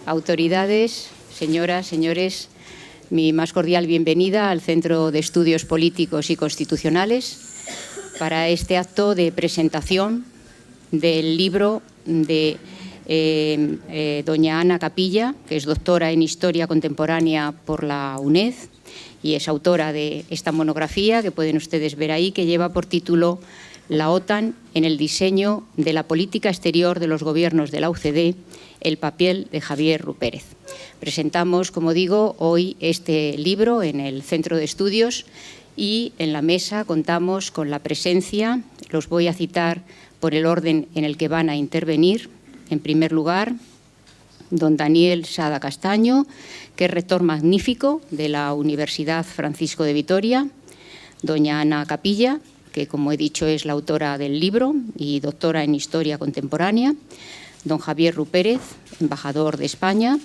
autoridades, señoras, señores, mi más cordial bienvenida al Centro de Estudios Políticos y Constitucionales para este acto de presentación del libro de doña Ana Capilla, que es doctora en Historia Contemporánea por la UNED y es autora de esta monografía que pueden ustedes ver ahí, que lleva por título La OTAN en el diseño de la política exterior de los gobiernos de la OCDE, el papel de Javier Rupérez. Presentamos, como digo, hoy este libro en el Centro de Estudios y en la mesa contamos con la presencia, los voy a citar por el orden en el que van a intervenir. En primer lugar, don Daniel Sada Castaño, que es rector magnífico de la Universidad Francisco de Vitoria, doña Ana Capilla, que, como he dicho, es la autora del libro y doctora en Historia Contemporánea, don Javier Rupérez, embajador de España,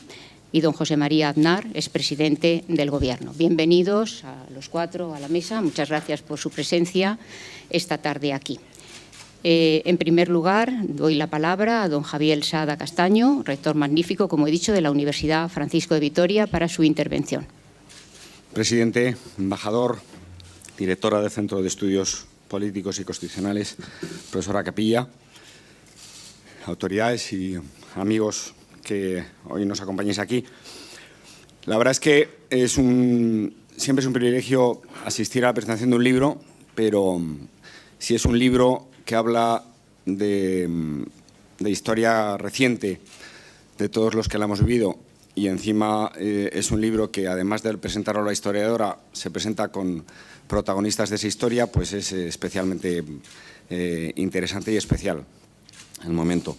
y don José María Aznar, expresidente del Gobierno. Bienvenidos a los cuatro a la mesa. Muchas gracias por su presencia esta tarde aquí. En primer lugar, doy la palabra a don Javier Sada Castaño, rector magnífico, como he dicho, de la Universidad Francisco de Vitoria, para su intervención. Presidente, embajador, directora del Centro de Estudios Políticos y Constitucionales, profesora Capilla, autoridades y amigos que hoy nos acompañáis aquí. La verdad es que siempre es un privilegio asistir a la presentación de un libro, pero si es un libro que habla de historia reciente de todos los que la hemos vivido y encima es un libro que, además de presentarlo a la historiadora, se presenta con protagonistas de esa historia, pues es especialmente interesante y especial el momento.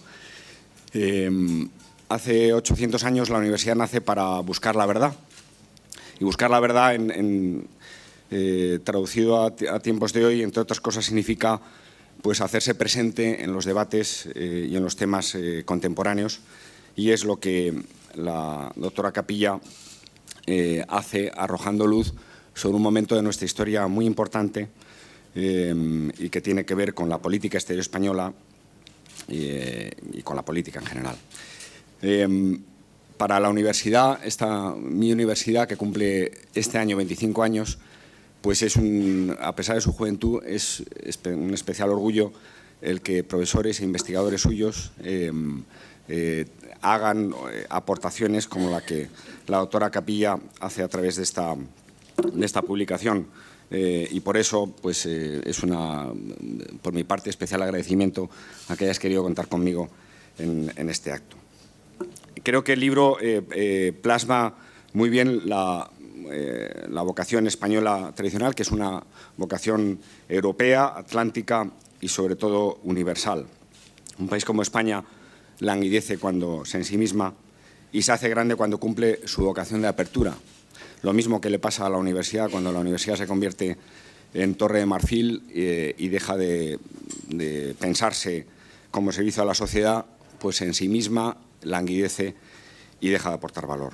Hace 800 años la universidad nace para buscar la verdad, y buscar la verdad traducido a tiempos de hoy, entre otras cosas, significa pues hacerse presente en los debates y en los temas contemporáneos, y es lo que la doctora Capilla hace, arrojando luz sobre un momento de nuestra historia muy importante y que tiene que ver con la política exterior española y con la política en general. Para la universidad, mi universidad, que cumple este año 25 años, pues a pesar de su juventud, es un especial orgullo el que profesores e investigadores suyos hagan aportaciones como la que la doctora Capilla hace a través de esta publicación. Y por eso pues, por mi parte, especial agradecimiento a que hayas querido contar conmigo en este acto. Creo que el libro plasma muy bien la vocación española tradicional, que es una vocación europea, atlántica y sobre todo universal. Un país como España languidece cuando se ensimisma y se hace grande cuando cumple su vocación de apertura. Lo mismo que le pasa a la universidad cuando la universidad se convierte en Torre de Marfil y deja de pensarse como servicio a la sociedad, pues en sí misma languidece y deja de aportar valor.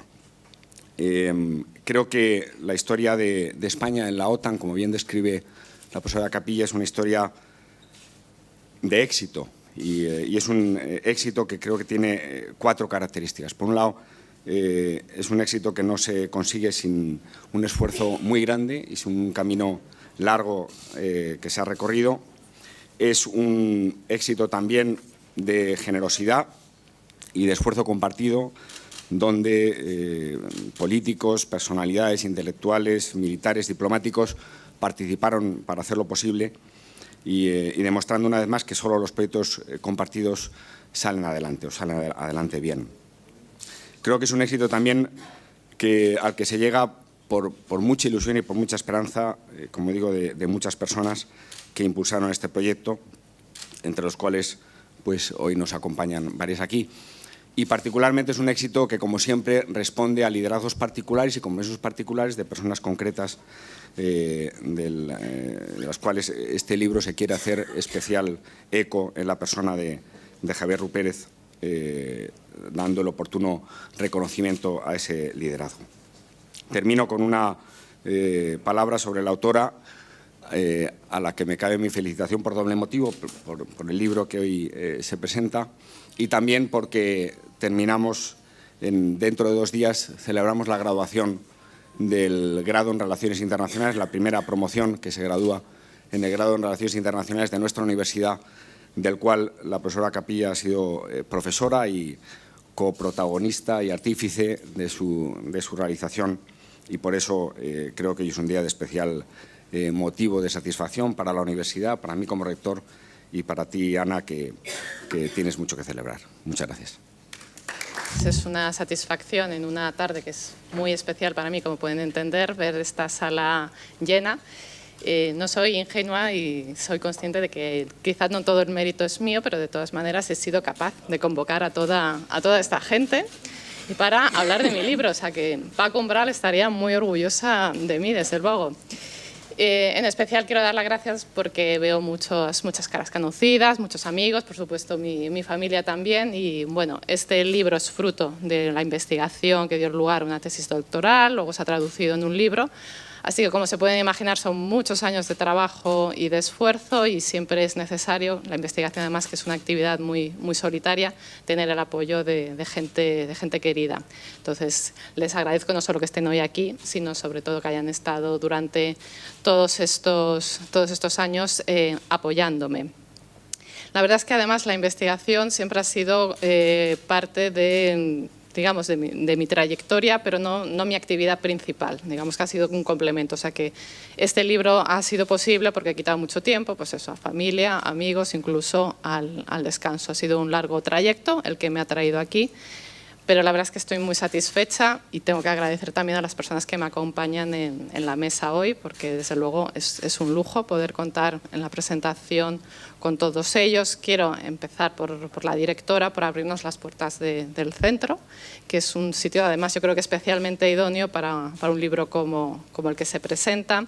Creo que la historia de España en la OTAN, como bien describe la profesora Capilla, es una historia de éxito y es un éxito que creo que tiene cuatro características. Por un lado, es un éxito que no se consigue sin un esfuerzo muy grande y sin un camino largo que se ha recorrido. Es un éxito también de generosidad y de esfuerzo compartido, donde políticos, personalidades intelectuales, militares, diplomáticos participaron para hacerlo posible y demostrando una vez más que solo los proyectos compartidos salen adelante o salen adelante bien. Creo que es un éxito también al que se llega por mucha ilusión y por mucha esperanza, como digo, de muchas personas que impulsaron este proyecto, entre los cuales pues, hoy nos acompañan varias aquí. Y particularmente es un éxito que, como siempre, responde a liderazgos particulares y compromisos particulares de personas concretas de las cuales este libro se quiere hacer especial eco en la persona de Javier Rupérez, dando el oportuno reconocimiento a ese liderazgo. Termino con una palabra sobre la autora, a la que me cabe mi felicitación por doble motivo, por el libro que hoy se presenta y también porque terminamos dentro de 2 días celebramos la graduación del grado en Relaciones Internacionales, la primera promoción que se gradúa en el grado en Relaciones Internacionales de nuestra universidad, del cual la profesora Capilla ha sido profesora y coprotagonista y artífice de su realización, y por eso creo que hoy es un día de especial motivo de satisfacción para la universidad, para mí como rector y para ti, Ana, que tienes mucho que celebrar. Muchas gracias. Es una satisfacción en una tarde que es muy especial para mí, como pueden entender, ver esta sala llena. No soy ingenua y soy consciente de que quizás no todo el mérito es mío, pero de todas maneras he sido capaz de convocar a toda esta gente y para hablar de mi libro. O sea que Paco Umbral estaría muy orgullosa de mí, desde luego. En especial quiero dar las gracias porque veo muchas caras conocidas, muchos amigos, por supuesto mi familia también. Y bueno, este libro es fruto de la investigación que dio lugar a una tesis doctoral, luego se ha traducido en un libro. Así que, como se pueden imaginar, son muchos años de trabajo y de esfuerzo, y siempre es necesario, la investigación además, que es una actividad muy solitaria, tener el apoyo de gente querida. Entonces, les agradezco no solo que estén hoy aquí, sino sobre todo que hayan estado durante todos estos años apoyándome. La verdad es que además la investigación siempre ha sido parte de mi trayectoria, pero no mi actividad principal. Digamos que ha sido un complemento. O sea que este libro ha sido posible porque he quitado mucho tiempo, pues eso, a familia, amigos, incluso al descanso. Ha sido un largo trayecto el que me ha traído aquí, pero la verdad es que estoy muy satisfecha y tengo que agradecer también a las personas que me acompañan en la mesa hoy, porque desde luego es un lujo poder contar en la presentación con todos ellos. Quiero empezar por la directora, por abrirnos las puertas del centro, que es un sitio además yo creo que especialmente idóneo para un libro como el que se presenta.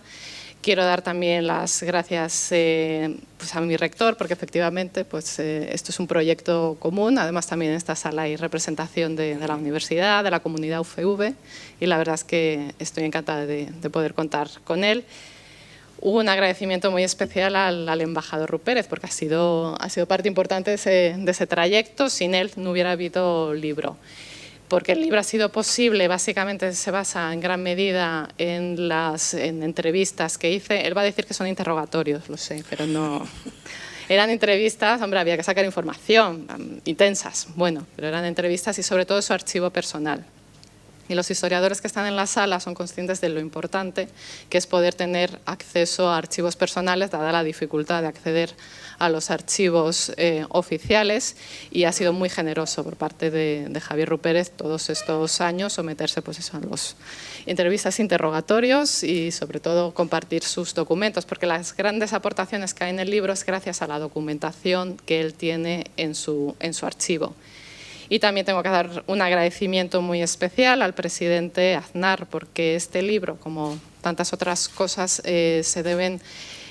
Quiero dar también las gracias pues a mi rector, porque efectivamente pues, esto es un proyecto común. Además, también en esta sala hay representación de la universidad, de la comunidad UFV, y la verdad es que estoy encantada de poder contar con él. Un agradecimiento muy especial al embajador Rupérez, porque ha sido parte importante de ese trayecto. Sin él no hubiera habido libro. Porque el libro ha sido posible, básicamente se basa en gran medida en entrevistas que hice. Él va a decir que son interrogatorios, lo sé, pero no. Eran entrevistas, hombre, había que sacar información, intensas, bueno, pero eran entrevistas y sobre todo su archivo personal. Y los historiadores que están en la sala son conscientes de lo importante que es poder tener acceso a archivos personales, dada la dificultad de acceder a los archivos oficiales, y ha sido muy generoso por parte de Javier Rupérez todos estos años someterse pues eso, a las entrevistas, interrogatorios y sobre todo compartir sus documentos, porque las grandes aportaciones que hay en el libro es gracias a la documentación que él tiene en su archivo. Y también tengo que dar un agradecimiento muy especial al presidente Aznar, porque este libro, como tantas otras cosas, se deben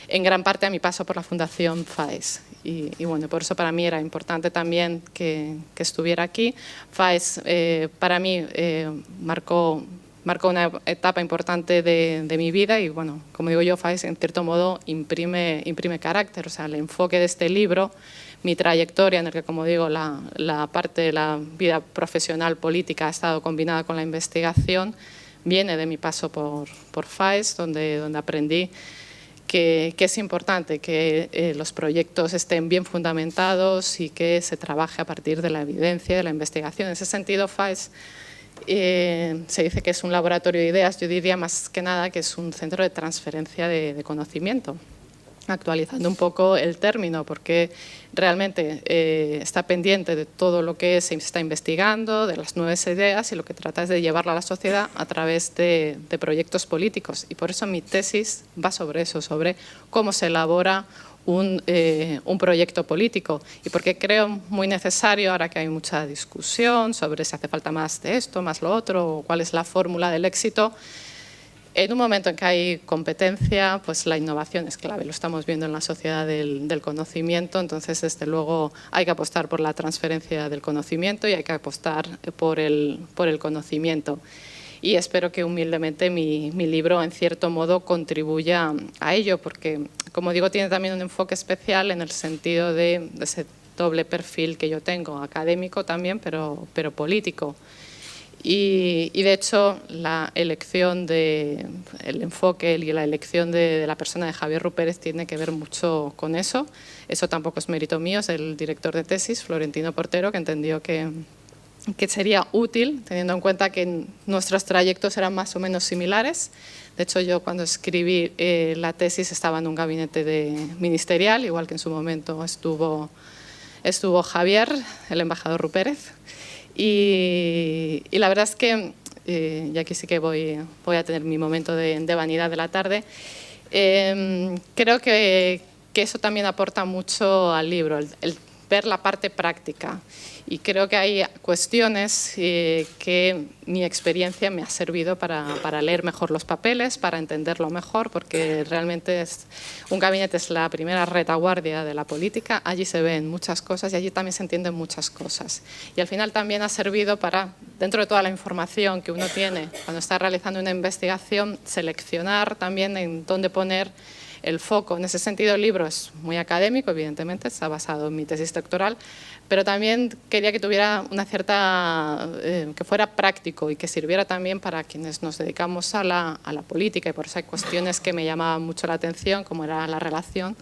en gran parte a mi paso por la Fundación FAES. Y bueno, por eso para mí era importante también que estuviera aquí. FAES para mí marcó una etapa importante de mi vida y, bueno, como digo yo, FAES en cierto modo imprime carácter. O sea, el enfoque de este libro, mi trayectoria en el que, como digo, la parte de la vida profesional política ha estado combinada con la investigación, viene de mi paso por FAES, donde aprendí que es importante que los proyectos estén bien fundamentados y que se trabaje a partir de la evidencia, de la investigación. En ese sentido, FAES se dice que es un laboratorio de ideas. Yo diría más que nada que es un centro de transferencia de conocimiento, actualizando un poco el término, porque realmente está pendiente de todo lo que se está investigando, de las nuevas ideas, y lo que trata es de llevarlo a la sociedad a través de proyectos políticos. Y por eso mi tesis va sobre eso, sobre cómo se elabora un proyecto político, y porque creo muy necesario, ahora que hay mucha discusión sobre si hace falta más de esto, más lo otro, o cuál es la fórmula del éxito. En un momento en que hay competencia, pues la innovación es clave. Lo estamos viendo en la sociedad del conocimiento. Entonces, desde luego, hay que apostar por la transferencia del conocimiento y hay que apostar por el conocimiento. Y espero que humildemente mi libro, en cierto modo, contribuya a ello, porque, como digo, tiene también un enfoque especial en el sentido de ese doble perfil que yo tengo, académico también, pero político. Y de hecho, el enfoque y la elección de la persona de Javier Rupérez tiene que ver mucho con eso. Eso tampoco es mérito mío, es el director de tesis, Florentino Portero, que entendió que sería útil, teniendo en cuenta que nuestros trayectos eran más o menos similares. De hecho, yo cuando escribí la tesis estaba en un gabinete ministerial, igual que en su momento estuvo Javier, el embajador Rupérez. Y la verdad es que, y aquí sí que voy a tener mi momento de vanidad de la tarde, creo que eso también aporta mucho al libro, el ver la parte práctica. Y creo que hay cuestiones que mi experiencia me ha servido para leer mejor los papeles, para entenderlo mejor, porque realmente un gabinete es la primera retaguardia de la política. Allí se ven muchas cosas y allí también se entienden muchas cosas. Y al final también ha servido para, dentro de toda la información que uno tiene cuando está realizando una investigación, seleccionar también en dónde poner el foco. En ese sentido, el libro es muy académico, evidentemente, está basado en mi tesis doctoral, pero también quería que tuviera una cierta, que fuera práctico y que sirviera también para quienes nos dedicamos a la política, y por eso hay cuestiones que me llamaban mucho la atención, como era la relación,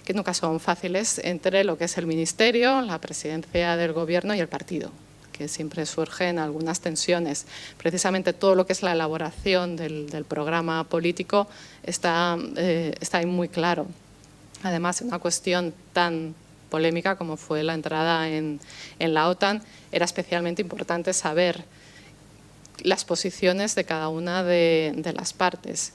que nunca son fáciles, entre lo que es el ministerio, la presidencia del gobierno y el partido, que siempre surgen algunas tensiones. Precisamente todo lo que es la elaboración del programa político está ahí muy claro. Además, una cuestión tan polémica como fue la entrada en la OTAN, era especialmente importante saber las posiciones de cada una de las partes.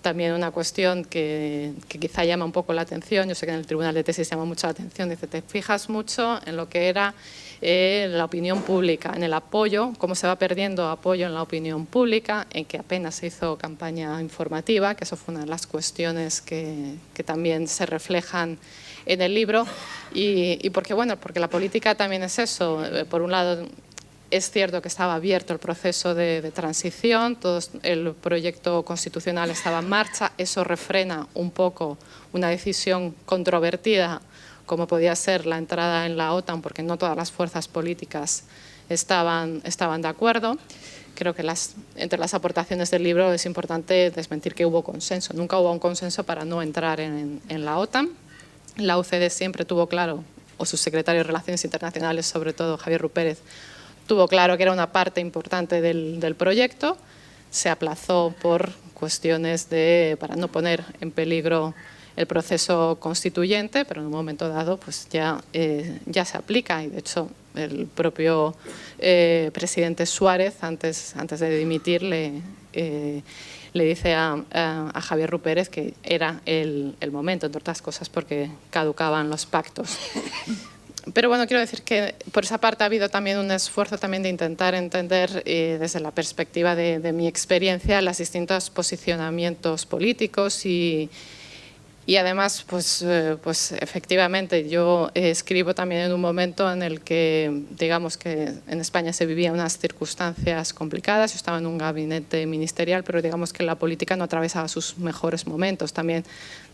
También una cuestión que quizá llama un poco la atención, yo sé que en el Tribunal de Tesis llama mucho la atención, dice, te fijas mucho en lo que era la opinión pública, en el apoyo, cómo se va perdiendo apoyo en la opinión pública, en que apenas se hizo campaña informativa, que eso fue una de las cuestiones que también se reflejan en el libro, y porque la política también es eso. Por un lado, es cierto que estaba abierto el proceso de transición, todo el proyecto constitucional estaba en marcha, eso refrena un poco una decisión controvertida como podía ser la entrada en la OTAN, porque no todas las fuerzas políticas estaban de acuerdo. Creo que entre las aportaciones del libro es importante desmentir que hubo consenso. Nunca hubo un consenso para no entrar en la OTAN. La UCD siempre tuvo claro, o su secretario de Relaciones Internacionales, sobre todo Javier Rupérez, tuvo claro que era una parte importante del proyecto. Se aplazó por cuestiones para no poner en peligro el proceso constituyente, pero en un momento dado pues ya se aplica, y de hecho el propio presidente Suárez, antes de dimitir, le dice a Javier Rupérez que era el momento, entre otras cosas porque caducaban los pactos. Pero bueno, quiero decir que por esa parte ha habido también un esfuerzo también de intentar entender desde la perspectiva de mi experiencia los distintos posicionamientos políticos y además, pues efectivamente, yo escribo también en un momento en el que, digamos que en España se vivían unas circunstancias complicadas. Yo estaba en un gabinete ministerial, pero digamos que la política no atravesaba sus mejores momentos. También,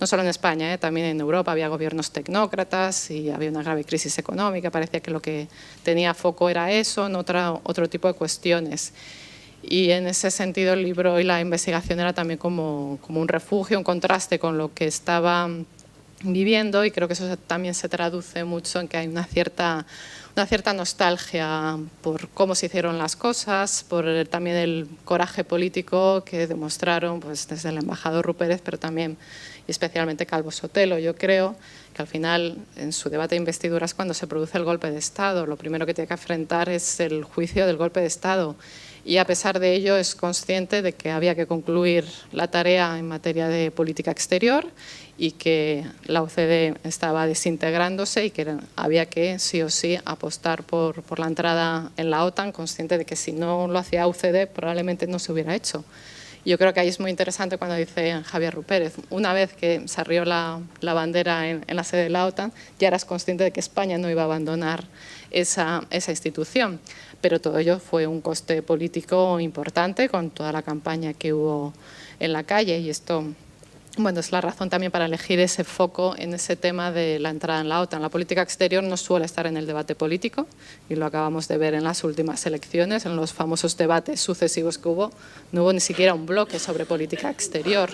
no solo en España, también en Europa había gobiernos tecnócratas y había una grave crisis económica. Parecía que lo que tenía foco era eso, no otro tipo de cuestiones. Y en ese sentido el libro y la investigación era también como un refugio, un contraste con lo que estaba viviendo, y creo que eso también se traduce mucho en que hay una cierta nostalgia por cómo se hicieron las cosas, por también el coraje político que demostraron pues, desde el embajador Rupérez, pero también y especialmente Calvo Sotelo. Yo creo que al final, en su debate de investiduras, cuando se produce el golpe de Estado, lo primero que tiene que afrontar es el juicio del golpe de Estado. Y a pesar de ello es consciente de que había que concluir la tarea en materia de política exterior y que la OCDE estaba desintegrándose y que había que sí o sí apostar por la entrada en la OTAN, consciente de que si no lo hacía OCDE probablemente no se hubiera hecho. Yo creo que ahí es muy interesante cuando dice Javier Rupérez, una vez que se arrió la bandera en la sede de la OTAN, ya eras consciente de que España no iba a abandonar esa institución. Pero todo ello fue un coste político importante con toda la campaña que hubo en la calle, y esto bueno, es la razón también para elegir ese foco en ese tema de la entrada en la OTAN. La política exterior no suele estar en el debate político y lo acabamos de ver en las últimas elecciones, en los famosos debates sucesivos que hubo. No hubo ni siquiera un bloque sobre política exterior.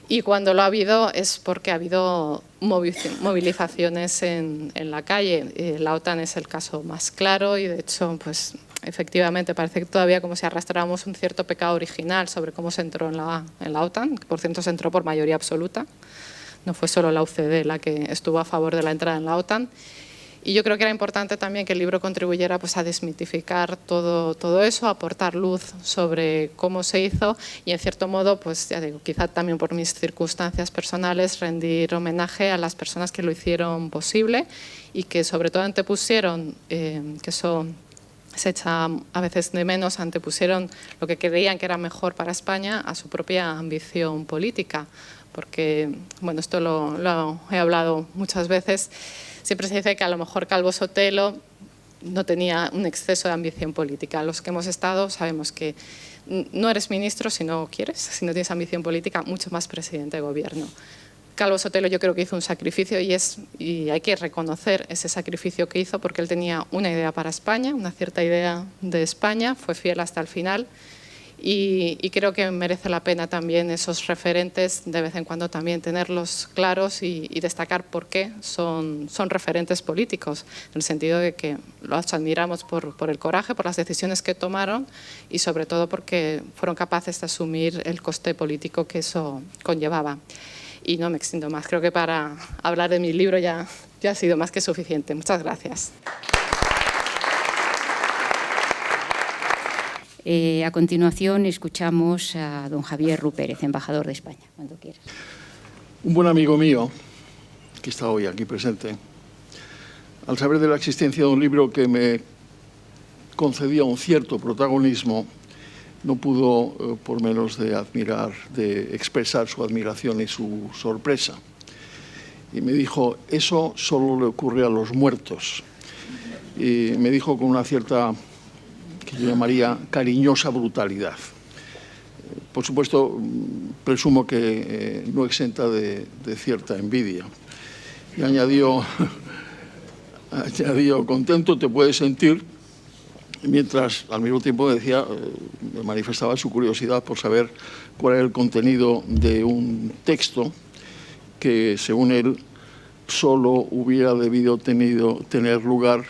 Y cuando lo ha habido es porque ha habido movilizaciones en la calle. La OTAN es el caso más claro y, de hecho, pues efectivamente parece que todavía como si arrastráramos un cierto pecado original sobre cómo se entró en la OTAN, que por cierto se entró por mayoría absoluta. No fue solo la UCD la que estuvo a favor de la entrada en la OTAN. Y yo creo que era importante también que el libro contribuyera pues, a desmitificar todo eso, a aportar luz sobre cómo se hizo y, en cierto modo, pues ya digo, quizá también por mis circunstancias personales, rendir homenaje a las personas que lo hicieron posible y que sobre todo antepusieron, que eso se echa a veces de menos, antepusieron lo que creían que era mejor para España a su propia ambición política. Porque, bueno, esto lo he hablado muchas veces, siempre se dice que a lo mejor Calvo Sotelo no tenía un exceso de ambición política. Los que hemos estado sabemos que no eres ministro si no quieres, si no tienes ambición política, mucho más presidente de gobierno. Calvo Sotelo yo creo que hizo un sacrificio y hay que reconocer ese sacrificio que hizo porque él tenía una idea para España, una cierta idea de España, fue fiel hasta el final y creo que merece la pena también esos referentes de vez en cuando también tenerlos claros y destacar por qué son referentes políticos, en el sentido de que los admiramos por el coraje, por las decisiones que tomaron y sobre todo porque fueron capaces de asumir el coste político que eso conllevaba. Y no me extiendo más, creo que para hablar de mi libro ya ha sido más que suficiente. Muchas gracias. A continuación escuchamos a don Javier Rupérez, embajador de España, cuando quieras. Un buen amigo mío, que está hoy aquí presente, al saber de la existencia de un libro que me concedía un cierto protagonismo, no pudo por menos de expresar su admiración y su sorpresa. Y me dijo, eso solo le ocurre a los muertos. Y me dijo con una cierta, que yo llamaría cariñosa brutalidad. Por supuesto, presumo que no exenta de cierta envidia. Y añadió, contento te puedes sentir, mientras al mismo tiempo decía, manifestaba su curiosidad por saber cuál era el contenido de un texto que, según él, solo hubiera debido tener lugar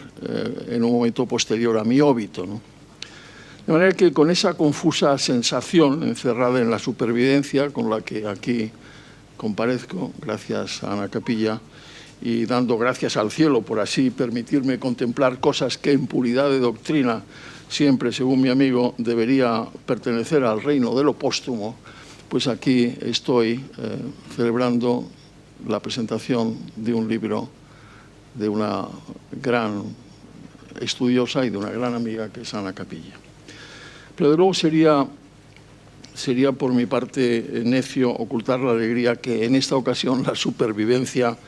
en un momento posterior a mi óbito, ¿no? De manera que con esa confusa sensación encerrada en la supervivencia con la que aquí comparezco, gracias a Ana Capilla, y dando gracias al cielo por así permitirme contemplar cosas que en puridad de doctrina siempre, según mi amigo, debería pertenecer al reino de lo póstumo, pues aquí estoy celebrando la presentación de un libro de una gran estudiosa y de una gran amiga que es Ana Capilla. Pero de luego sería por mi parte necio ocultar la alegría que en esta ocasión la supervivencia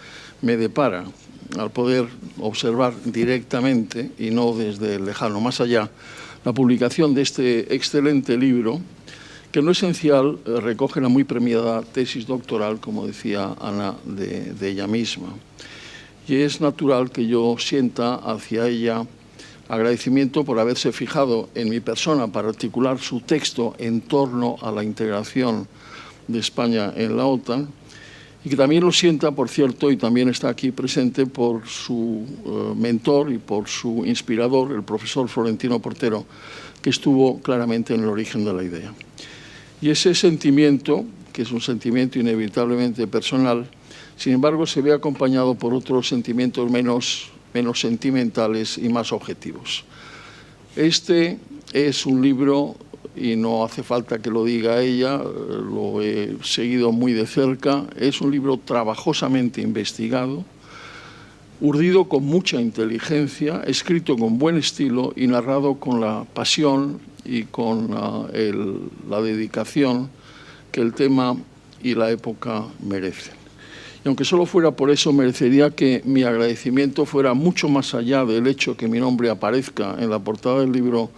me depara al poder observar directamente y no desde el lejano más allá la publicación de este excelente libro que en lo esencial recoge la muy premiada tesis doctoral, como decía Ana, de ella misma. Y es natural que yo sienta hacia ella agradecimiento por haberse fijado en mi persona para articular su texto en torno a la integración de España en la OTAN, y que también lo sienta, por cierto, y también está aquí presente por su mentor y por su inspirador, el profesor Florentino Portero, que estuvo claramente en el origen de la idea. Y ese sentimiento, que es un sentimiento inevitablemente personal, sin embargo, se ve acompañado por otros sentimientos menos sentimentales y más objetivos. Este es un libro, y no hace falta que lo diga ella, lo he seguido muy de cerca, es un libro trabajosamente investigado, urdido con mucha inteligencia, escrito con buen estilo y narrado con la pasión y con la dedicación que el tema y la época merecen. Y aunque solo fuera por eso, merecería que mi agradecimiento fuera mucho más allá del hecho que mi nombre aparezca en la portada del libro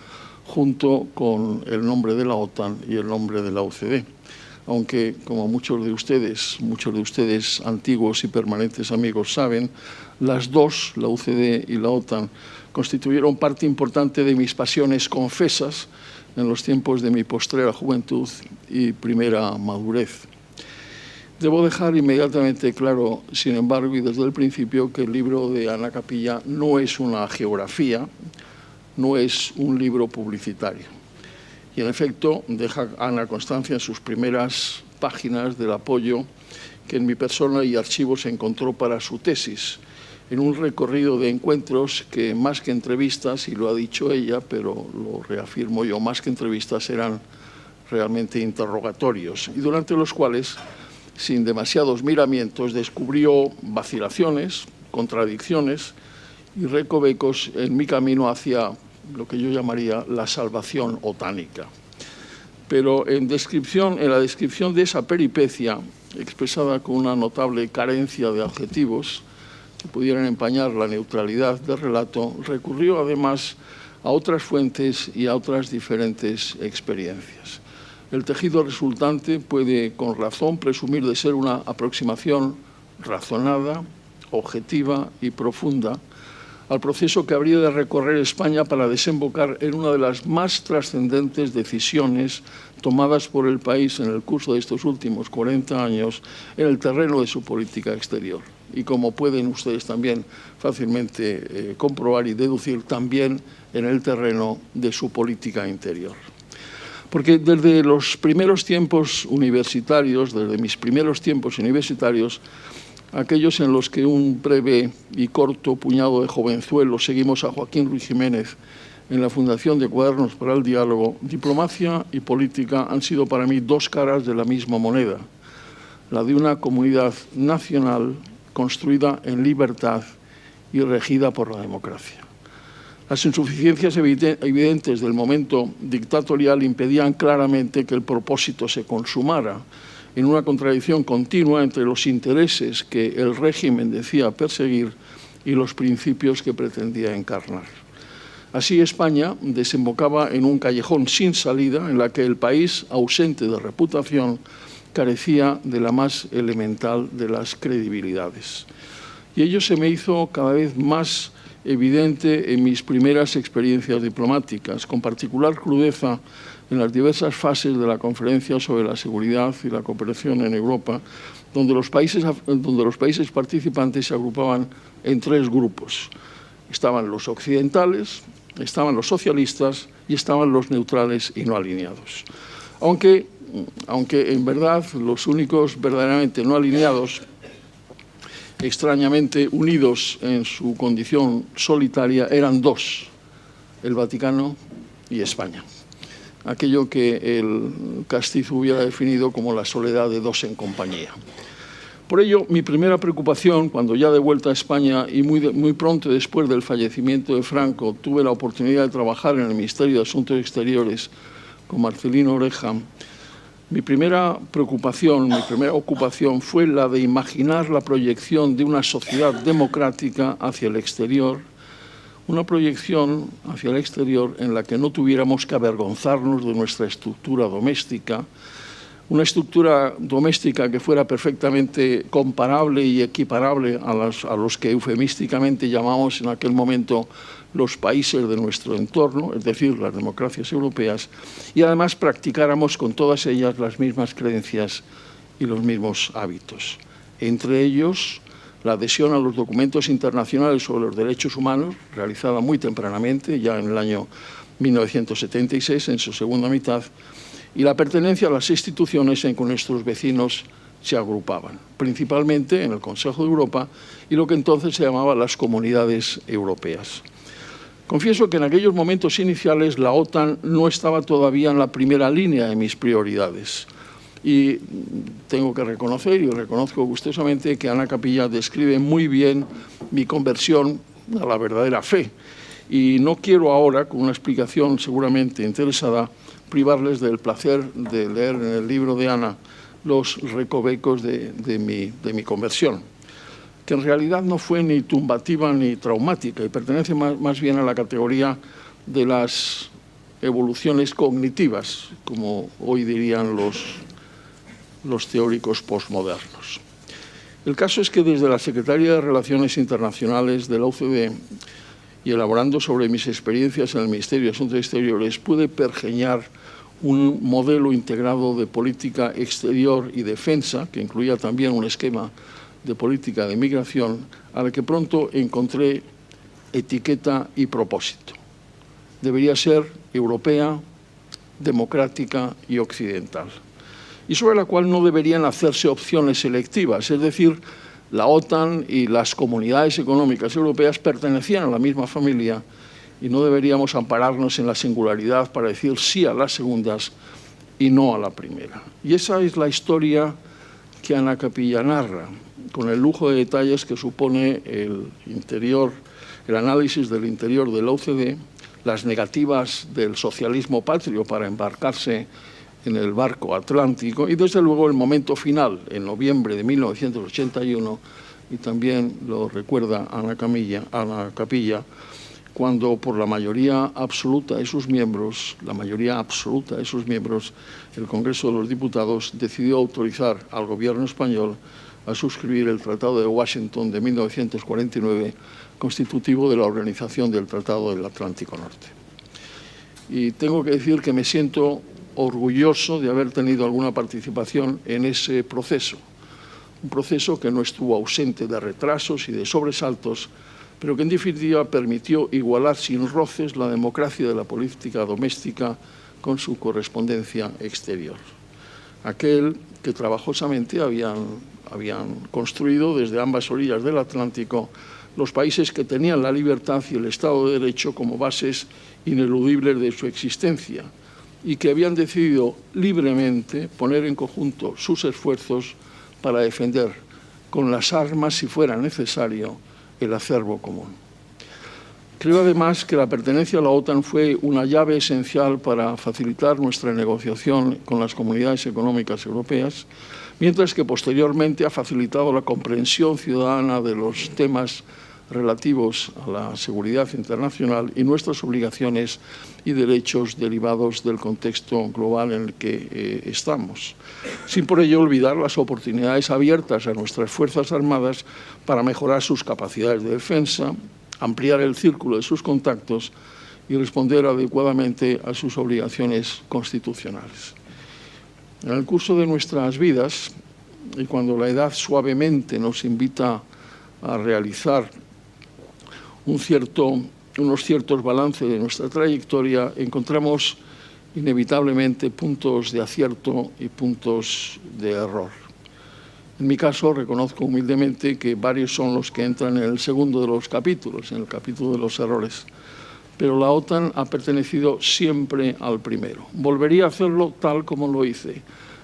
junto con el nombre de la OTAN y el nombre de la UCD. aunque, como muchos de ustedes antiguos y permanentes amigos saben, las dos, la UCD y la OTAN, constituyeron parte importante de mis pasiones confesas en los tiempos de mi postrera juventud y primera madurez. Debo dejar inmediatamente claro, sin embargo, y desde el principio, que el libro de Ana Capilla no es una geografía, no es un libro publicitario. Y, en efecto, deja Ana constancia en sus primeras páginas del apoyo que en mi persona y archivos encontró para su tesis, en un recorrido de encuentros que, más que entrevistas, y lo ha dicho ella, pero lo reafirmo yo, más que entrevistas eran realmente interrogatorios, y durante los cuales, sin demasiados miramientos, descubrió vacilaciones, contradicciones y recovecos en mi camino hacia lo que yo llamaría la salvación otánica. Pero en la descripción de esa peripecia, expresada con una notable carencia de adjetivos que pudieran empañar la neutralidad del relato, recurrió además a otras fuentes y a otras diferentes experiencias. El tejido resultante puede, con razón, presumir de ser una aproximación razonada, objetiva y profunda al proceso que habría de recorrer España para desembocar en una de las más trascendentes decisiones tomadas por el país en el curso de estos últimos 40 años en el terreno de su política exterior. Y como pueden ustedes también fácilmente comprobar y deducir, también en el terreno de su política interior. Porque desde los primeros tiempos universitarios, desde mis primeros tiempos universitarios, aquellos en los que un breve y corto puñado de jovenzuelos seguimos a Joaquín Ruiz Jiménez en la Fundación de Cuadernos para el Diálogo, diplomacia y política han sido para mí dos caras de la misma moneda, la de una comunidad nacional construida en libertad y regida por la democracia. Las insuficiencias evidentes del momento dictatorial impedían claramente que el propósito se consumara en una contradicción continua entre los intereses que el régimen decía perseguir y los principios que pretendía encarnar. Así, España desembocaba en un callejón sin salida en la que el país, ausente de reputación, carecía de la más elemental de las credibilidades. Y ello se me hizo cada vez más evidente en mis primeras experiencias diplomáticas, con particular crudeza en las diversas fases de la Conferencia sobre la Seguridad y la Cooperación en Europa, donde los países participantes se agrupaban en tres grupos. Estaban los occidentales, estaban los socialistas y estaban los neutrales y no alineados. Aunque en verdad los únicos verdaderamente no alineados, extrañamente unidos en su condición solitaria, eran dos: el Vaticano y España. Aquello que el castizo hubiera definido como la soledad de dos en compañía. Por ello, mi primera preocupación, cuando ya de vuelta a España y muy pronto después del fallecimiento de Franco, tuve la oportunidad de trabajar en el Ministerio de Asuntos Exteriores con Marcelino Oreja, mi primera preocupación, mi primera ocupación fue la de imaginar la proyección de una sociedad democrática hacia el exterior, una proyección hacia el exterior en la que no tuviéramos que avergonzarnos de nuestra estructura doméstica, una estructura doméstica que fuera perfectamente comparable y equiparable a los que eufemísticamente llamamos en aquel momento los países de nuestro entorno, es decir, las democracias europeas, y además practicáramos con todas ellas las mismas creencias y los mismos hábitos. Entre ellos, la adhesión a los documentos internacionales sobre los derechos humanos, realizada muy tempranamente, ya en el año 1976, en su segunda mitad, y la pertenencia a las instituciones en que nuestros vecinos se agrupaban, principalmente en el Consejo de Europa y lo que entonces se llamaba las Comunidades Europeas. Confieso que en aquellos momentos iniciales la OTAN no estaba todavía en la primera línea de mis prioridades. Y tengo que reconocer, y reconozco gustosamente, que Ana Capilla describe muy bien mi conversión a la verdadera fe. Y no quiero ahora, con una explicación seguramente interesada, privarles del placer de leer en el libro de Ana los recovecos de mi conversión, que en realidad no fue ni tumbativa ni traumática y pertenece más bien a la categoría de las evoluciones cognitivas, como hoy dirían los los teóricos posmodernos. El caso es que desde la Secretaría de Relaciones Internacionales de la OCDE y elaborando sobre mis experiencias en el Ministerio de Asuntos Exteriores, pude pergeñar un modelo integrado de política exterior y defensa, que incluía también un esquema de política de migración, a la que pronto encontré etiqueta y propósito. Debería ser europea, democrática y occidental, y sobre la cual no deberían hacerse opciones selectivas, es decir, la OTAN y las comunidades económicas europeas pertenecían a la misma familia y no deberíamos ampararnos en la singularidad para decir sí a las segundas y no a la primera. Y esa es la historia que Ana Capilla narra, con el lujo de detalles que supone el análisis del interior de la OCDE, las negativas del socialismo patrio para embarcarse en el barco atlántico y, desde luego, el momento final, en noviembre de 1981, y también lo recuerda Ana Capilla, cuando por la mayoría absoluta de sus miembros, el Congreso de los Diputados decidió autorizar al gobierno español a suscribir el Tratado de Washington de 1949, constitutivo de la Organización del Tratado del Atlántico Norte. Y tengo que decir que me siento orgulloso de haber tenido alguna participación en ese proceso, un proceso que no estuvo ausente de retrasos y de sobresaltos, pero que en definitiva permitió igualar sin roces la democracia de la política doméstica con su correspondencia exterior. Aquel que trabajosamente habían construido desde ambas orillas del Atlántico los países que tenían la libertad y el Estado de Derecho como bases ineludibles de su existencia y que habían decidido libremente poner en conjunto sus esfuerzos para defender con las armas, si fuera necesario, el acervo común. Creo además que la pertenencia a la OTAN fue una llave esencial para facilitar nuestra negociación con las comunidades económicas europeas, mientras que posteriormente ha facilitado la comprensión ciudadana de los temas relativos a la seguridad internacional y nuestras obligaciones y derechos derivados del contexto global en el que estamos, sin por ello olvidar las oportunidades abiertas a nuestras Fuerzas Armadas para mejorar sus capacidades de defensa, ampliar el círculo de sus contactos y responder adecuadamente a sus obligaciones constitucionales. En el curso de nuestras vidas, y cuando la edad suavemente nos invita a realizar unos ciertos balances de nuestra trayectoria, encontramos inevitablemente puntos de acierto y puntos de error. En mi caso, reconozco humildemente que varios son los que entran en el segundo de los capítulos, en el capítulo de los errores, pero la OTAN ha pertenecido siempre al primero. Volvería a hacerlo tal como lo hice,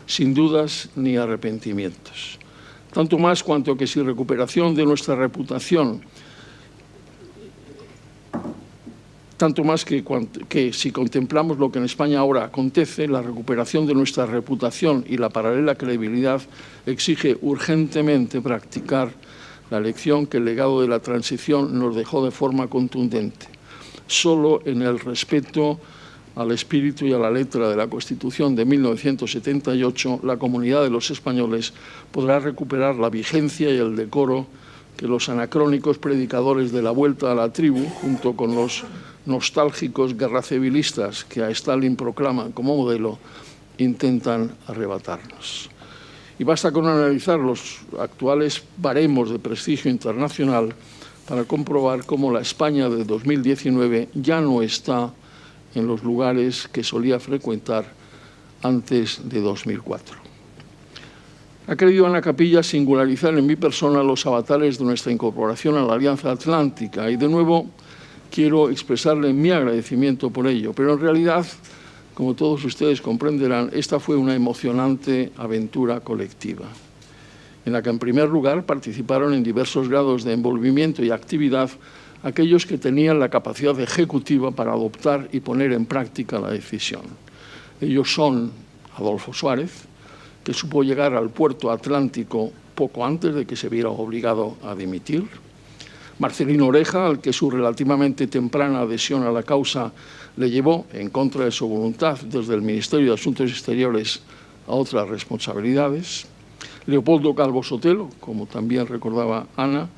sin dudas ni arrepentimientos. Tanto más cuanto que si recuperación de nuestra reputación, tanto más que si contemplamos lo que en España ahora acontece, la recuperación de nuestra reputación y la paralela credibilidad exige urgentemente practicar la lección que el legado de la transición nos dejó de forma contundente. Solo en el respeto al espíritu y a la letra de la Constitución de 1978, la comunidad de los españoles podrá recuperar la vigencia y el decoro que los anacrónicos predicadores de la vuelta a la tribu, junto con los nostálgicos guerracivilistas que a Stalin proclaman como modelo, intentan arrebatarnos. Y basta con analizar los actuales baremos de prestigio internacional para comprobar cómo la España de 2019 ya no está en los lugares que solía frecuentar antes de 2004. Ha querido Ana Capilla singularizar en mi persona los avatares de nuestra incorporación a la Alianza Atlántica y, de nuevo, quiero expresarle mi agradecimiento por ello, pero en realidad, como todos ustedes comprenderán, esta fue una emocionante aventura colectiva, en la que en primer lugar participaron en diversos grados de envolvimiento y actividad aquellos que tenían la capacidad ejecutiva para adoptar y poner en práctica la decisión. Ellos son Adolfo Suárez, que supo llegar al puerto atlántico poco antes de que se viera obligado a dimitir, Marcelino Oreja, al que su relativamente temprana adhesión a la causa le llevó, en contra de su voluntad, desde el Ministerio de Asuntos Exteriores a otras responsabilidades. Leopoldo Calvo Sotelo, como también recordaba Ana,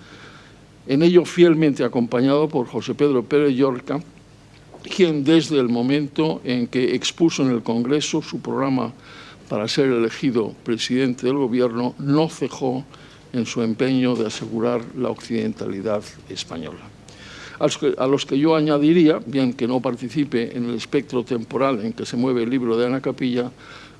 en ello fielmente acompañado por José Pedro Pérez Llorca, quien desde el momento en que expuso en el Congreso su programa para ser elegido presidente del Gobierno, no cejó en su empeño de asegurar la occidentalidad española. A los que yo añadiría, bien que no participe en el espectro temporal en que se mueve el libro de Ana Capilla,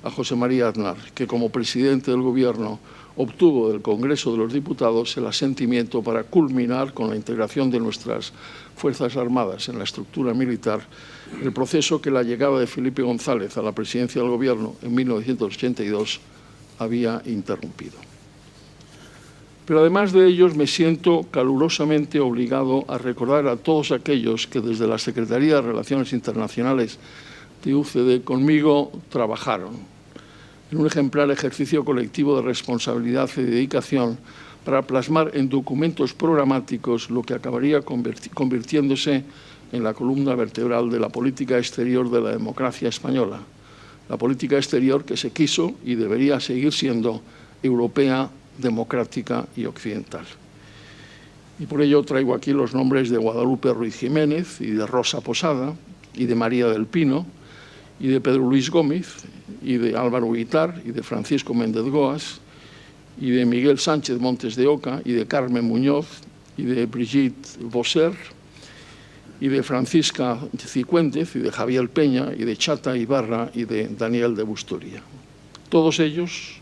a José María Aznar, que como presidente del Gobierno obtuvo del Congreso de los Diputados el asentimiento para culminar con la integración de nuestras Fuerzas Armadas en la estructura militar, el proceso que la llegada de Felipe González a la presidencia del Gobierno en 1982 había interrumpido. Pero además de ellos me siento calurosamente obligado a recordar a todos aquellos que desde la Secretaría de Relaciones Internacionales de UCD conmigo trabajaron en un ejemplar ejercicio colectivo de responsabilidad y dedicación para plasmar en documentos programáticos lo que acabaría convirtiéndose en la columna vertebral de la política exterior de la democracia española, la política exterior que se quiso y debería seguir siendo europea, democrática y occidental. Y por ello traigo aquí los nombres de Guadalupe Ruiz Jiménez y de Rosa Posada y de María del Pino y de Pedro Luis Gómez y de Álvaro Guitar y de Francisco Méndez Goas y de Miguel Sánchez Montes de Oca y de Carmen Muñoz y de Brigitte Bosser y de Francisca Cicuéndez y de Javier Peña y de Chata Ibarra y de Daniel de Bustoria. Todos ellos,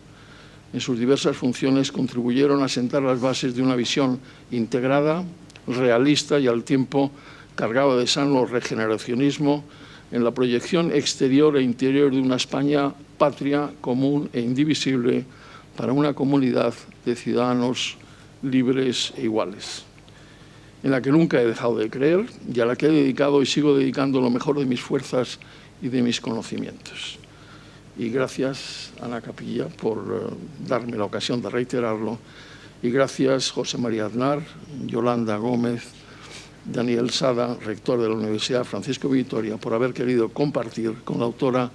en sus diversas funciones, contribuyeron a sentar las bases de una visión integrada, realista y al tiempo cargada de sano regeneracionismo en la proyección exterior e interior de una España patria, común e indivisible para una comunidad de ciudadanos libres e iguales, en la que nunca he dejado de creer y a la que he dedicado y sigo dedicando lo mejor de mis fuerzas y de mis conocimientos. Y gracias, Ana Capilla, por darme la ocasión de reiterarlo. Y gracias, José María Aznar, Yolanda Gómez, Daniel Sada, rector de la Universidad Francisco Vitoria, por haber querido compartir con la autora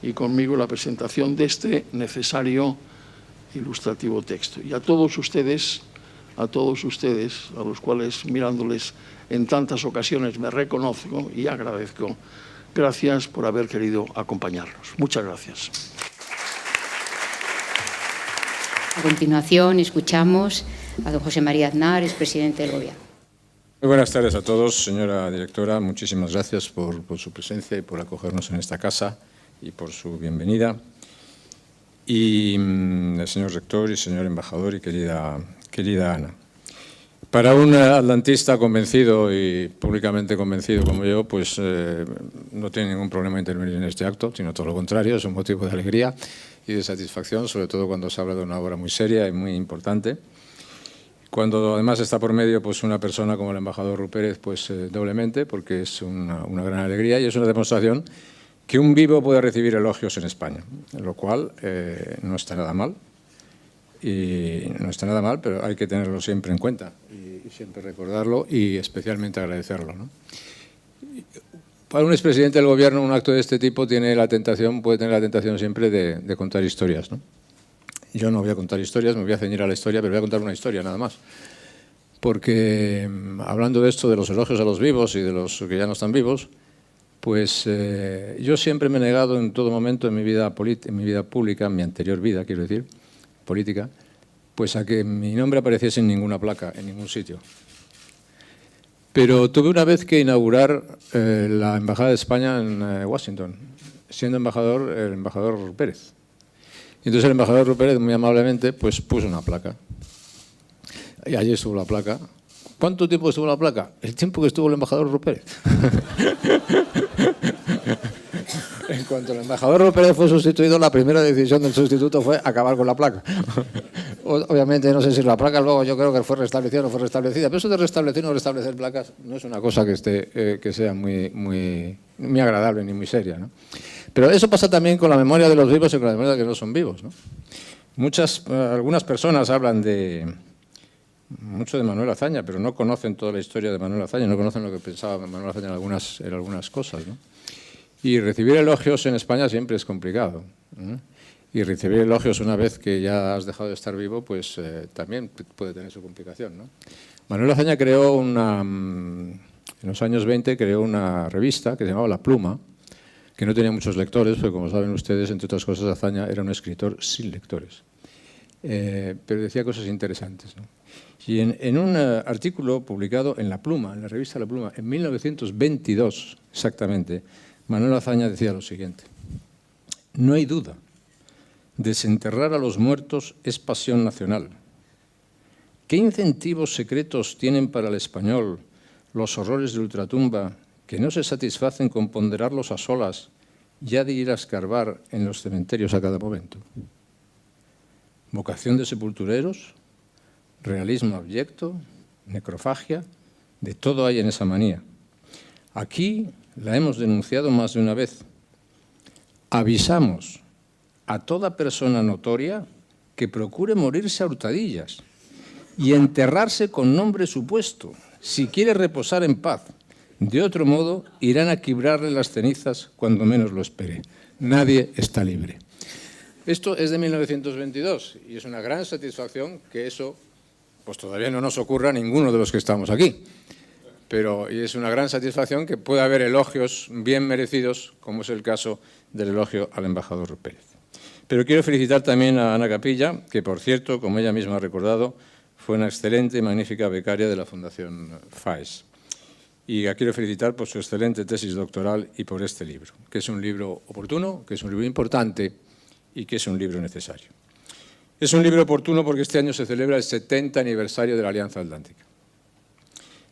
y conmigo la presentación de este necesario ilustrativo texto. Y a todos ustedes, a los cuales mirándoles en tantas ocasiones me reconozco y agradezco, gracias por haber querido acompañarnos. Muchas gracias. A continuación escuchamos a don José María Aznar, expresidente del Gobierno. Muy buenas tardes a todos, señora directora. Muchísimas gracias por su presencia y por acogernos en esta casa y por su bienvenida. Y el señor rector y señor embajador y querida Ana. Para un atlantista convencido y públicamente convencido como yo, pues no tiene ningún problema intervenir en este acto, sino todo lo contrario, es un motivo de alegría y de satisfacción, sobre todo cuando se habla de una obra muy seria y muy importante. Cuando además está por medio pues una persona como el embajador Rupérez, pues doblemente, porque es una gran alegría y es una demostración que un vivo puede recibir elogios en España, lo cual no está nada mal. Y no está nada mal, pero hay que tenerlo siempre en cuenta y siempre recordarlo y especialmente agradecerlo, ¿no? Para un expresidente del Gobierno, un acto de este tipo puede tener la tentación siempre de contar historias, ¿no? Yo no voy a contar historias, me voy a ceñir a la historia, pero voy a contar una historia nada más. Porque hablando de esto, de los elogios a los vivos y de los que ya no están vivos, pues yo siempre me he negado en todo momento en mi vida pública, en mi anterior vida, quiero decir, política, pues a que mi nombre apareciese en ninguna placa, en ningún sitio. Pero tuve una vez que inaugurar la Embajada de España en Washington, siendo embajador el embajador Pérez. Y entonces el embajador Pérez, muy amablemente, pues puso una placa. Y allí estuvo la placa. ¿Cuánto tiempo estuvo la placa? El tiempo que estuvo el embajador Pérez. En cuanto el embajador Pérez fue sustituido, la primera decisión del sustituto fue acabar con la placa. Obviamente no sé si la placa luego yo creo que fue restablecida o no fue restablecida, pero eso de restablecer o no restablecer placas no es una cosa que sea muy agradable ni muy seria, ¿no? Pero eso pasa también con la memoria de los vivos y con la memoria de que no son vivos, ¿no? Algunas personas hablan mucho de Manuel Azaña, pero no conocen toda la historia de Manuel Azaña, no conocen lo que pensaba Manuel Azaña en algunas cosas, ¿no? Y recibir elogios en España siempre es complicado, ¿no? Y recibir elogios una vez que ya has dejado de estar vivo, pues también puede tener su complicación, ¿no? Manuel Azaña creó en los años 20 creó una revista que se llamaba La Pluma, que no tenía muchos lectores, porque como saben ustedes, entre otras cosas, Azaña era un escritor sin lectores. Pero decía cosas interesantes, ¿no? Y en un artículo publicado en La Pluma, en la revista La Pluma, en 1922 exactamente, Manuel Azaña decía lo siguiente: no hay duda, desenterrar a los muertos es pasión nacional. ¿Qué incentivos secretos tienen para el español los horrores de ultratumba que no se satisfacen con ponderarlos a solas y ha de ir a escarbar en los cementerios a cada momento? Vocación de sepultureros, realismo abyecto, necrofagia, de todo hay en esa manía. Aquí la hemos denunciado más de una vez. Avisamos a toda persona notoria que procure morirse a hurtadillas y enterrarse con nombre supuesto, si quiere reposar en paz. De otro modo, irán a quibrarle las cenizas cuando menos lo espere. Nadie está libre. Esto es de 1922 y es una gran satisfacción que eso pues todavía no nos ocurra a ninguno de los que estamos aquí. Pero y es una gran satisfacción que pueda haber elogios bien merecidos, como es el caso del elogio al embajador Pérez. Pero quiero felicitar también a Ana Capilla, que por cierto, como ella misma ha recordado, fue una excelente y magnífica becaria de la Fundación FAES. Y la quiero felicitar por su excelente tesis doctoral y por este libro, que es un libro oportuno, que es un libro importante y que es un libro necesario. Es un libro oportuno porque este año se celebra el 70 aniversario de la Alianza Atlántica.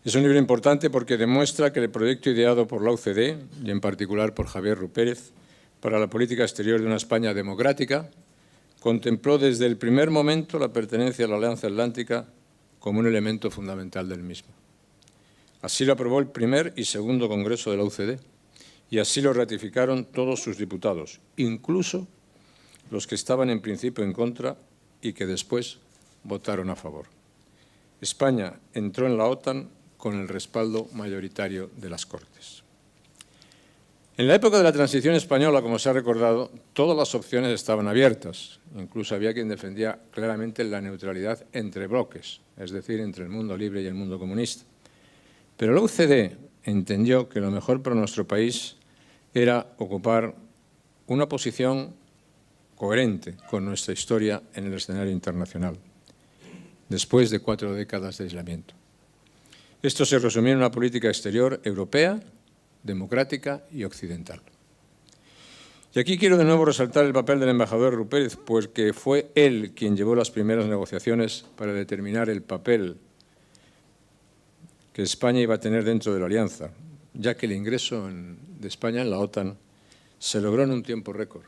Es un libro importante porque demuestra que el proyecto ideado por la OCDE, y en particular por Javier Rupérez, para la política exterior de una España democrática, contempló desde el primer momento la pertenencia a la Alianza Atlántica como un elemento fundamental del mismo. Así lo aprobó el primer y segundo Congreso de la OCDE y así lo ratificaron todos sus diputados, incluso los que estaban en principio en contra y que después votaron a favor. España entró en la OTAN con el respaldo mayoritario de las Cortes. En la época de la transición española, como se ha recordado, todas las opciones estaban abiertas. Incluso había quien defendía claramente la neutralidad entre bloques, es decir, entre el mundo libre y el mundo comunista. Pero la OCDE entendió que lo mejor para nuestro país era ocupar una posición coherente con nuestra historia en el escenario internacional, después de 4 décadas de aislamiento. Esto se resumía en una política exterior europea, democrática y occidental. Y aquí quiero de nuevo resaltar el papel del embajador Rupérez, pues que fue él quien llevó las primeras negociaciones para determinar el papel que España iba a tener dentro de la alianza, ya que el ingreso de España en la OTAN se logró en un tiempo récord.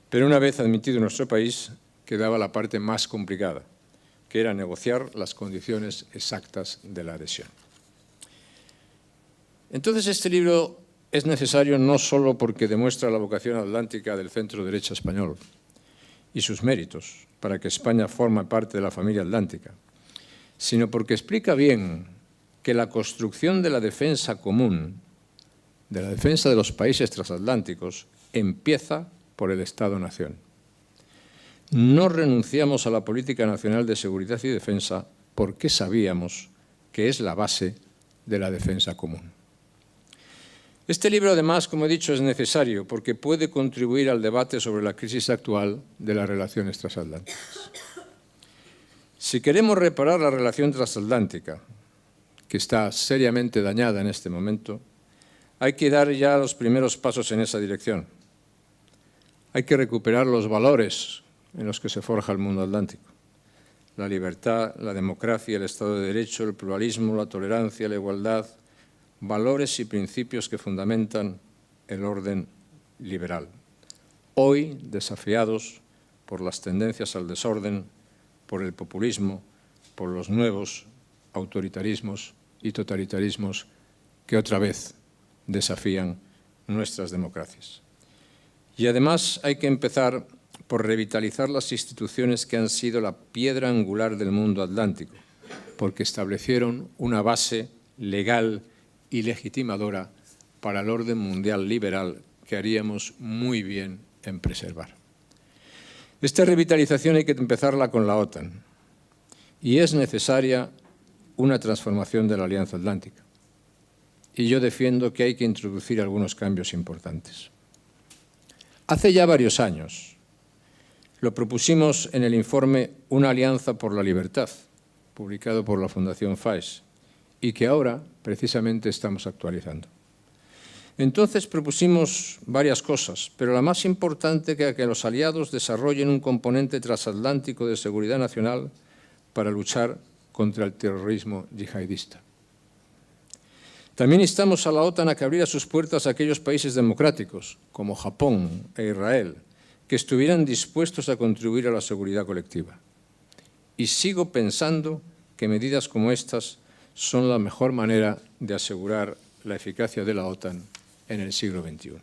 Pero una vez admitido nuestro país, quedaba la parte más complicada, que era negociar las condiciones exactas de la adhesión. Entonces, este libro es necesario no solo porque demuestra la vocación atlántica del centro-derecha español y sus méritos para que España forme parte de la familia atlántica, sino porque explica bien que la construcción de la defensa común, de la defensa de los países transatlánticos, empieza por el Estado-nación. No renunciamos a la política nacional de seguridad y defensa porque sabíamos que es la base de la defensa común. Este libro, además, como he dicho, es necesario porque puede contribuir al debate sobre la crisis actual de las relaciones transatlánticas. Si queremos reparar la relación transatlántica, que está seriamente dañada en este momento, hay que dar ya los primeros pasos en esa dirección. Hay que recuperar los valores en los que se forja el mundo atlántico. La libertad, la democracia, el Estado de Derecho, el pluralismo, la tolerancia, la igualdad, valores y principios que fundamentan el orden liberal. Hoy desafiados por las tendencias al desorden, por el populismo, por los nuevos autoritarismos y totalitarismos que otra vez desafían nuestras democracias. Y además hay que empezar por revitalizar las instituciones que han sido la piedra angular del mundo atlántico, porque establecieron una base legal y legitimadora para el orden mundial liberal que haríamos muy bien en preservar. Esta revitalización hay que empezarla con la OTAN y es necesaria una transformación de la Alianza Atlántica. Y yo defiendo que hay que introducir algunos cambios importantes. Hace ya varios años lo propusimos en el informe Una alianza por la libertad, publicado por la Fundación FAES, y que ahora precisamente estamos actualizando. Entonces propusimos varias cosas, pero la más importante era que los aliados desarrollen un componente transatlántico de seguridad nacional para luchar contra el terrorismo yihadista. También instamos a la OTAN a que abriera sus puertas a aquellos países democráticos, como Japón e Israel, que estuvieran dispuestos a contribuir a la seguridad colectiva. Y sigo pensando que medidas como estas son la mejor manera de asegurar la eficacia de la OTAN en el siglo XXI.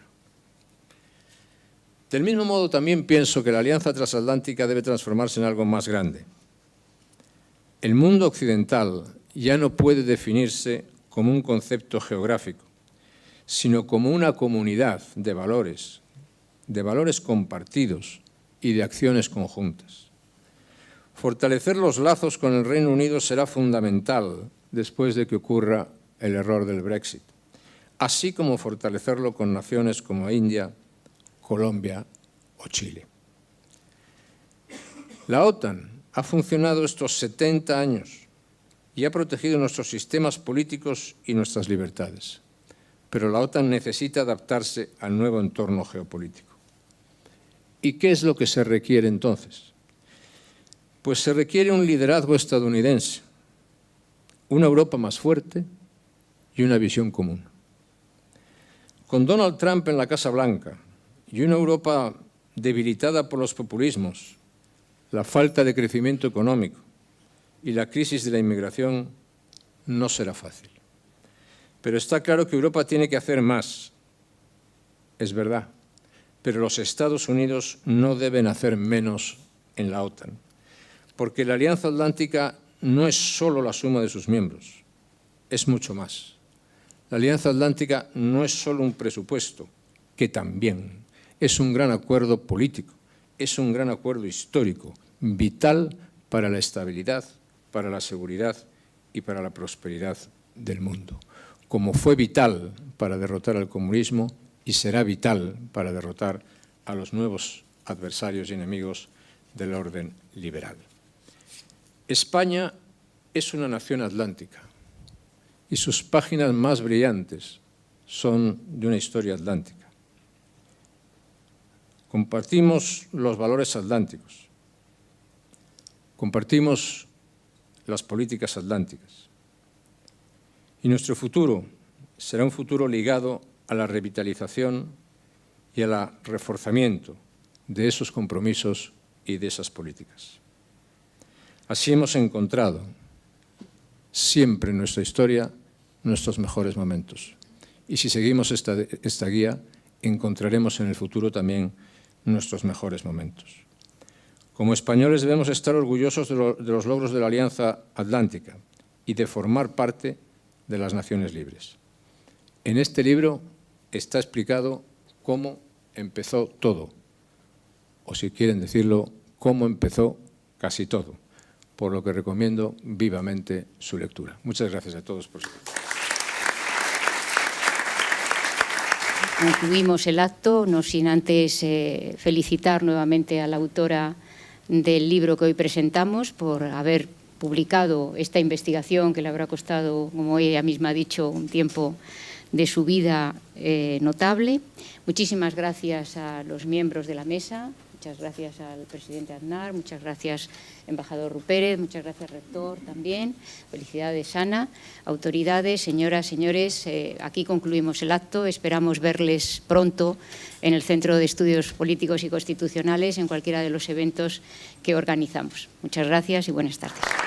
Del mismo modo, también pienso que la alianza transatlántica debe transformarse en algo más grande. El mundo occidental ya no puede definirse como un concepto geográfico, sino como una comunidad de valores compartidos y de acciones conjuntas. Fortalecer los lazos con el Reino Unido será fundamental después de que ocurra el error del Brexit, así como fortalecerlo con naciones como India, Colombia o Chile. La OTAN ha funcionado estos 70 años y ha protegido nuestros sistemas políticos y nuestras libertades, pero la OTAN necesita adaptarse al nuevo entorno geopolítico. ¿Y qué es lo que se requiere entonces? Pues se requiere un liderazgo estadounidense, una Europa más fuerte y una visión común. Con Donald Trump en la Casa Blanca y una Europa debilitada por los populismos, la falta de crecimiento económico y la crisis de la inmigración, no será fácil. Pero está claro que Europa tiene que hacer más, es verdad, pero los Estados Unidos no deben hacer menos en la OTAN, porque la Alianza Atlántica no es solo la suma de sus miembros, es mucho más. La Alianza Atlántica no es solo un presupuesto, que también es un gran acuerdo político, es un gran acuerdo histórico, vital para la estabilidad, para la seguridad y para la prosperidad del mundo, como fue vital para derrotar al comunismo y será vital para derrotar a los nuevos adversarios y enemigos del orden liberal. España es una nación atlántica y sus páginas más brillantes son de una historia atlántica. Compartimos los valores atlánticos, compartimos las políticas atlánticas y nuestro futuro será un futuro ligado a la revitalización y al reforzamiento de esos compromisos y de esas políticas. Así hemos encontrado siempre en nuestra historia nuestros mejores momentos. Y si seguimos esta guía, encontraremos en el futuro también nuestros mejores momentos. Como españoles debemos estar orgullosos de los logros de la Alianza Atlántica y de formar parte de las naciones libres. En este libro está explicado cómo empezó todo, o si quieren decirlo, cómo empezó casi todo, por lo que recomiendo vivamente su lectura. Muchas gracias a todos por su tiempo. Concluimos el acto, no sin antes felicitar nuevamente a la autora del libro que hoy presentamos por haber publicado esta investigación que le habrá costado, como ella misma ha dicho, un tiempo de su vida notable. Muchísimas gracias a los miembros de la mesa. Muchas gracias al presidente Aznar, muchas gracias, embajador Rupérez, muchas gracias, rector, también. Felicidades, Ana. Autoridades, señoras, señores, aquí concluimos el acto. Esperamos verles pronto en el Centro de Estudios Políticos y Constitucionales, en cualquiera de los eventos que organizamos. Muchas gracias y buenas tardes.